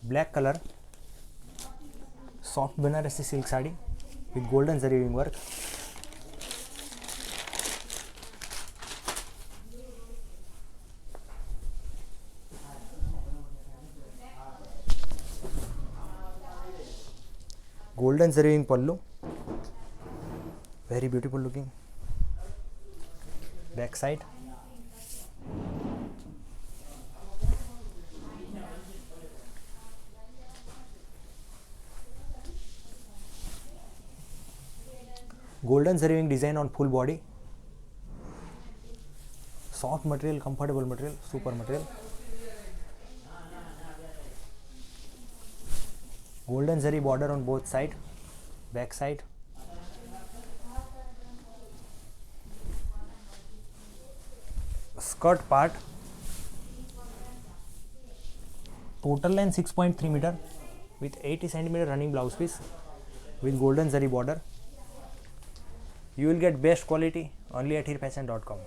black color, soft Banarasi silk sari with golden zari weaving work. Golden zari weaving pallu, very beautiful looking. Back side, golden zari weaving design on full body. Soft material, comfortable material, super material. Golden zari border on both side, back side. Skirt part, total length 6.3 meter with 80 centimeter running blouse piece with golden zari border. You will get best quality only at heerfashion.com.